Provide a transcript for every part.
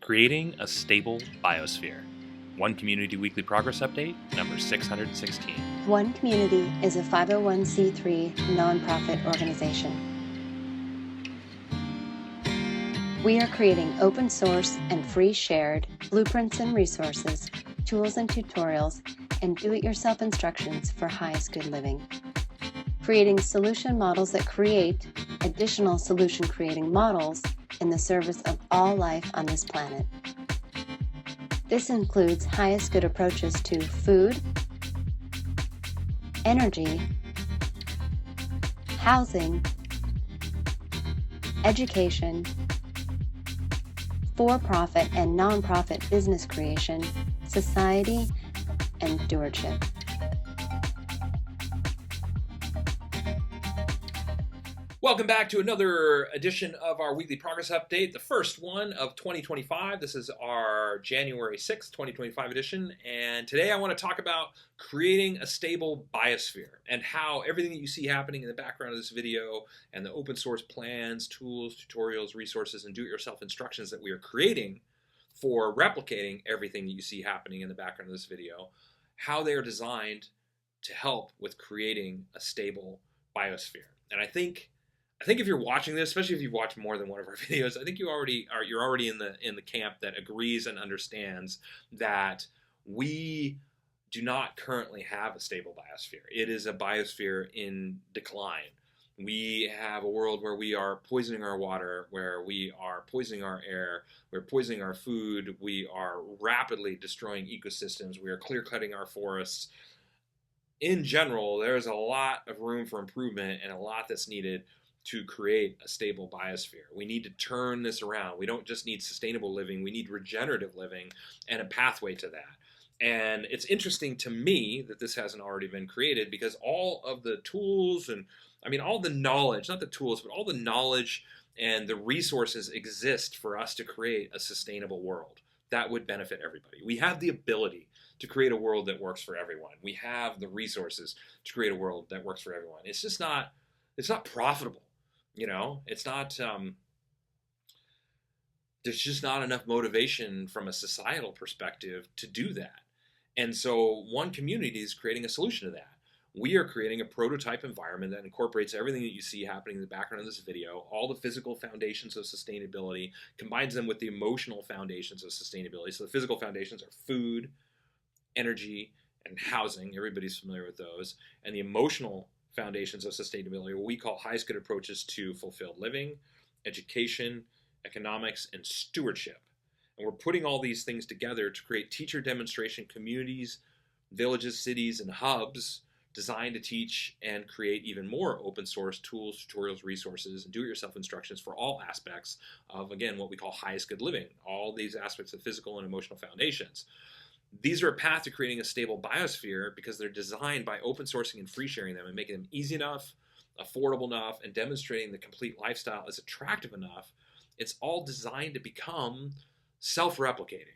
Creating a Stable Biosphere. One Community Weekly Progress Update, number 616. One Community is a 501c3 nonprofit organization. We are creating open source and free shared blueprints and resources, tools and tutorials, and do-it-yourself instructions for highest good living. Creating solution models that create additional solution creating models in the service of all life on this planet. This includes highest good approaches to food, energy, housing, education, for-profit and non-profit business creation, society, and stewardship. Welcome back to another edition of our weekly progress update, the first one of 2025. This is our January 6th, 2025 edition, and today I want to talk about creating a stable biosphere and how everything that you see happening in the background of this video and the open source plans, tools, tutorials, resources, and do-it-yourself instructions that we are creating for replicating everything that you see happening in the background of this video, how they are designed to help with creating a stable biosphere. And I think if you're watching this, especially if you've watched more than one of our videos, I think you're already in the camp that agrees and understands that we do not currently have a stable biosphere. It is a biosphere in decline. We have a world where we are poisoning our water, where we are poisoning our air, we're poisoning our food, we are rapidly destroying ecosystems, we are clear-cutting our forests. In general, there's a lot of room for improvement and a lot that's needed to create a stable biosphere. We need to turn this around. We don't just need sustainable living, we need regenerative living and a pathway to that. And it's interesting to me that this hasn't already been created, because all of the tools and all the knowledge, not the tools, but all the knowledge and the resources exist for us to create a sustainable world that would benefit everybody. We have the ability to create a world that works for everyone. We have the resources to create a world that works for everyone. It's not profitable. It's not, there's just not enough motivation from a societal perspective to do that. And so One Community is creating a solution to that. We are creating a prototype environment that incorporates everything that you see happening in the background of this video, all the physical foundations of sustainability, combines them with the emotional foundations of sustainability. So the physical foundations are food, energy, and housing. Everybody's familiar with those. And the emotional foundations of sustainability, what we call highest good approaches to fulfilled living, education, economics, and stewardship. And we're putting all these things together to create teacher demonstration communities, villages, cities, and hubs designed to teach and create even more open source tools, tutorials, resources, and do-it-yourself instructions for all aspects of, again, what we call highest good living, all these aspects of physical and emotional foundations. These are a path to creating a stable biosphere because they're designed by open sourcing and free sharing them and making them easy enough, affordable enough, and demonstrating the complete lifestyle is attractive enough. It's all designed to become self-replicating,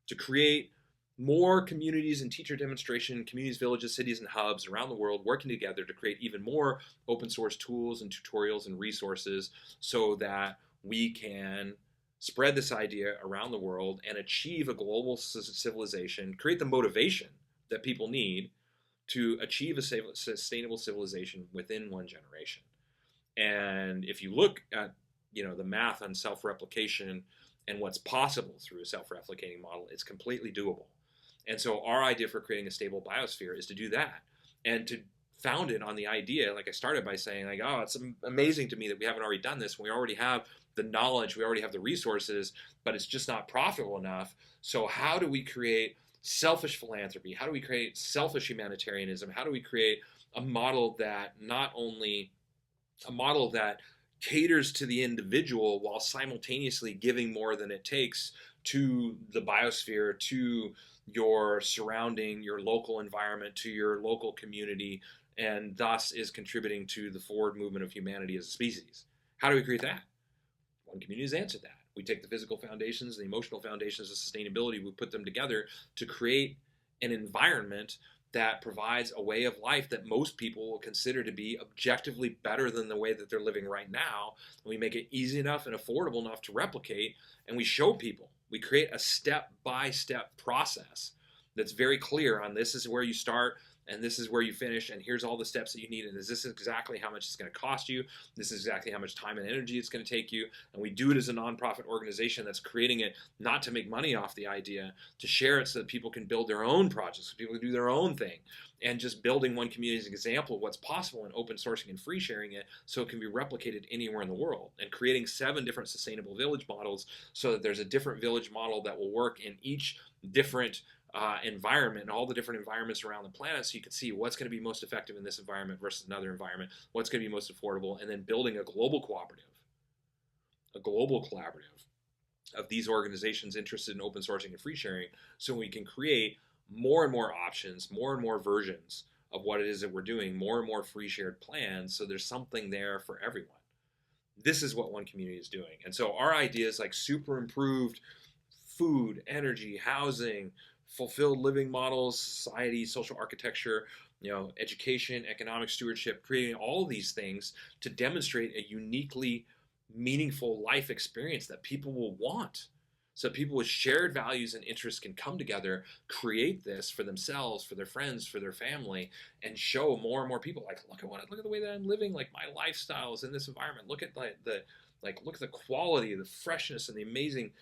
to create more communities and teacher demonstration, communities, villages, cities, and hubs around the world working together to create even more open source tools and tutorials and resources so that we can spread this idea around the world and achieve a global civilization, create the motivation that people need to achieve a sustainable civilization within one generation. And if you look at the math on self-replication and what's possible through a self-replicating model, it's completely doable. And so our idea for creating a stable biosphere is to do that and to found it on the idea, like I started by saying, oh, it's amazing to me that we haven't already done this. We already have the knowledge, we already have the resources, but it's just not profitable enough. So how do we create selfish philanthropy? How do we create selfish humanitarianism? How do we create a model that caters to the individual while simultaneously giving more than it takes to the biosphere, to your surrounding, your local environment, to your local community, and thus is contributing to the forward movement of humanity as a species? How do we create that? One Community has answered that. We take the physical foundations, the emotional foundations of sustainability, we put them together to create an environment that provides a way of life that most people will consider to be objectively better than the way that they're living right now. And we make it easy enough and affordable enough to replicate, and we show people We create a step-by-step process that's very clear on this is where you start and this is where you finish, and here's all the steps that you need, and this is exactly how much it's going to cost you, this is exactly how much time and energy it's going to take you, and we do it as a nonprofit organization that's creating it not to make money off the idea, to share it so that people can build their own projects, so people can do their own thing, and just building one community as an example of what's possible in open sourcing and free sharing it so it can be replicated anywhere in the world, and creating 7 different sustainable village models so that there's a different village model that will work in each different environment and all the different environments around the planet, so you can see what's going to be most effective in this environment versus another environment, what's going to be most affordable, and then building a global collaborative of these organizations interested in open sourcing and free sharing, so we can create more and more options, more and more versions of what it is that we're doing, more and more free shared plans, so there's something there for everyone. This is what one community is doing. And so our ideas like super improved food, energy, housing, fulfilled living models, society, social architecture, education, economic stewardship, creating all these things to demonstrate a uniquely meaningful life experience that people will want. So people with shared values and interests can come together, create this for themselves, for their friends, for their family, and show more and more people, like, look at the way that I'm living, like my lifestyle is in this environment. Look at look at the quality, the freshness, and the amazing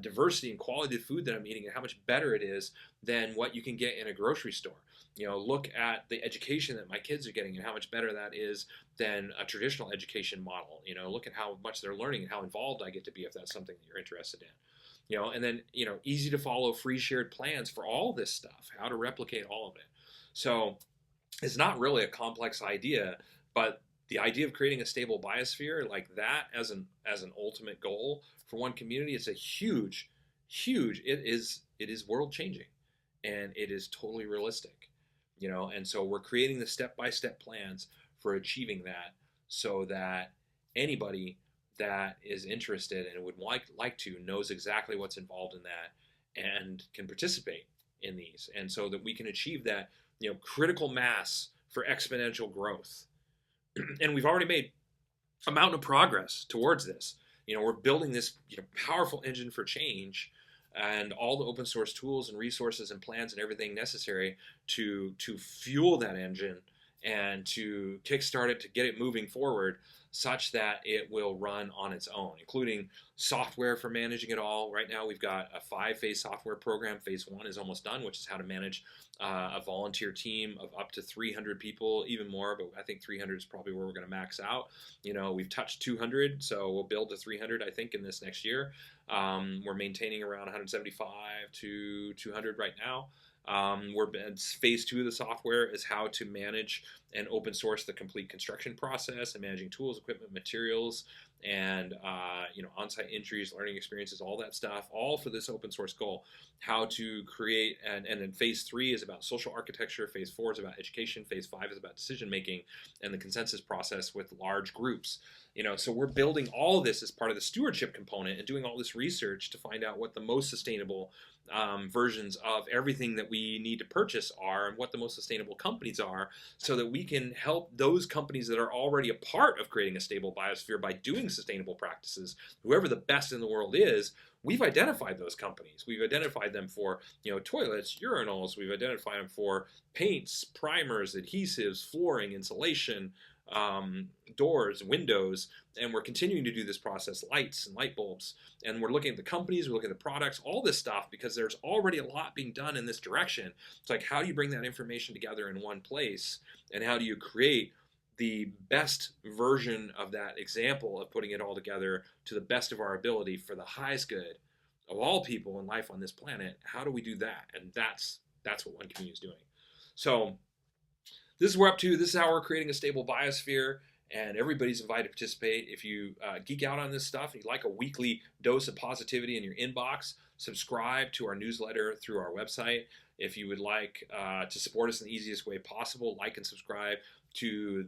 diversity and quality of food that I'm eating, and how much better it is than what you can get in a grocery store. Look at the education that my kids are getting and how much better that is than a traditional education model. Look at how much they're learning and how involved I get to be if that's something that you're interested in. And then, easy to follow free shared plans for all this stuff, how to replicate all of it. So it's not really a complex idea, but the idea of creating a stable biosphere like that as an ultimate goal for one community, it's a huge, it is world changing, and it is totally realistic, and so we're creating the step-by-step plans for achieving that so that anybody that is interested and would like to knows exactly what's involved in that and can participate in these, and so that we can achieve that critical mass for exponential growth. And we've already made a mountain of progress towards this. We're building this powerful engine for change, and all the open source tools and resources and plans and everything necessary to fuel that engine and to kickstart it, to get it moving forward such that it will run on its own, including software for managing it all. Right now we've got a 5-phase software program. Phase 1 is almost done, which is how to manage a volunteer team of up to 300 people, even more, but I think 300 is probably where we're going to max out. We've touched 200, so we'll build to 300, I think, in this next year. We're maintaining around 175 to 200 right now. Phase 2 of the software is how to manage and open source the complete construction process and managing tools, equipment, materials, and on-site entries, learning experiences, all that stuff, all for this open source goal. How to create, and then phase 3 is about social architecture, phase 4 is about education, phase 5 is about decision making and the consensus process with large groups. So we're building all of this as part of the stewardship component and doing all this research to find out what the most sustainable versions of everything that we need to purchase are, and what the most sustainable companies are, so that we can help those companies that are already a part of creating a stable biosphere by doing sustainable practices. Whoever the best in the world is, we've identified those companies. We've identified them for toilets, urinals. We've identified them for paints, primers, adhesives, flooring, insulation, doors, windows, and we're continuing to do this process, lights and light bulbs, and we're looking at the companies, we're looking at the products, all this stuff, because there's already a lot being done in this direction. It's like, how do you bring that information together in one place, and how do you create the best version of that example of putting it all together to the best of our ability for the highest good of all people and life on this planet? How do we do that? And that's what one community is doing. So this is where we're up to. This is how we're creating a stable biosphere, and everybody's invited to participate. If you geek out on this stuff and you'd like a weekly dose of positivity in your inbox, subscribe to our newsletter through our website. If you would like to support us in the easiest way possible, like and subscribe to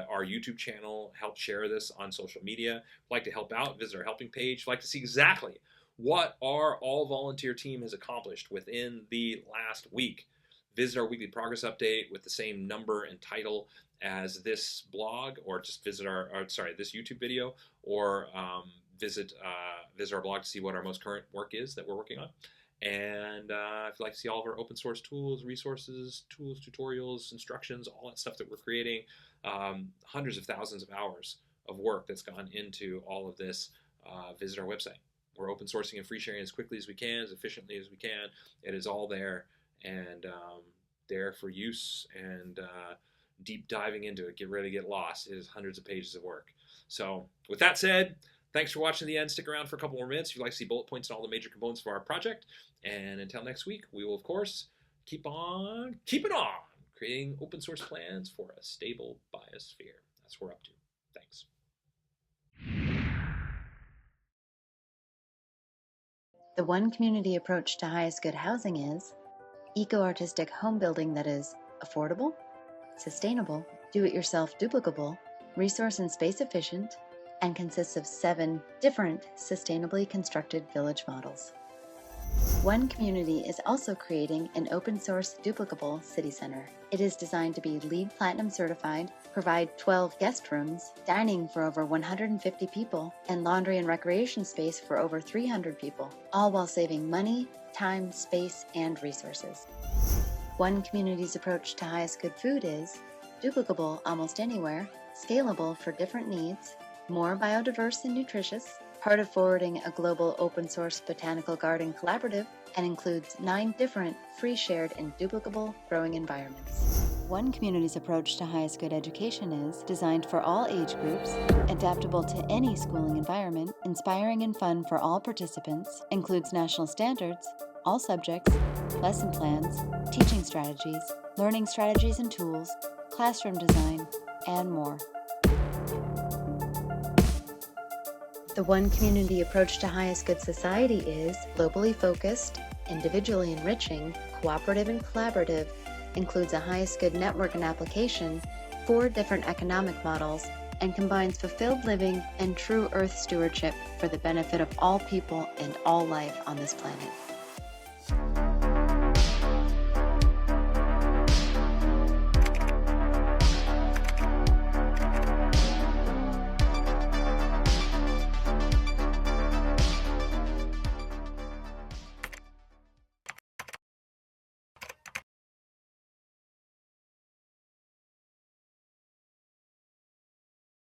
our YouTube channel, help share this on social media. If you'd like to help out, visit our helping page. If you'd like to see exactly what our all-volunteer team has accomplished within the last week, visit our weekly progress update with the same number and title as this blog, or just visit this YouTube video, or visit our blog to see what our most current work is that we're working on. And if you'd like to see all of our open source tools, resources, tutorials, instructions, all that stuff that we're creating, hundreds of thousands of hours of work that's gone into all of this, visit our website. We're open sourcing and free sharing as quickly as we can, as efficiently as we can. It is all there and there for use and deep diving into it. Get ready to get lost. It is hundreds of pages of work. So with that said, thanks for watching to the end. Stick around for a couple more minutes if you'd like to see bullet points on all the major components of our project. And until next week, we will, of course, keep on keeping on creating open source plans for a stable biosphere. That's what we're up to. Thanks. The one community approach to highest good housing is eco-artistic home building that is affordable, sustainable, do-it-yourself duplicable, resource and space efficient, and consists of 7 different sustainably constructed village models. One Community is also creating an open-source duplicable city center. It is designed to be LEED Platinum certified, provide 12 guest rooms, dining for over 150 people, and laundry and recreation space for over 300 people, all while saving money, time, space, and resources. One Community's approach to highest good food is duplicable almost anywhere, scalable for different needs, more biodiverse and nutritious, part of forwarding a global open-source botanical garden collaborative, and includes 9 different free, shared, and duplicable growing environments. One Community's approach to highest good education is designed for all age groups, adaptable to any schooling environment, inspiring and fun for all participants, includes national standards, all subjects, lesson plans, teaching strategies, learning strategies and tools, classroom design, and more. The One Community approach to highest good society is globally focused, individually enriching, cooperative and collaborative, includes a highest good network and application, 4 different economic models, and combines fulfilled living and true earth stewardship for the benefit of all people and all life on this planet.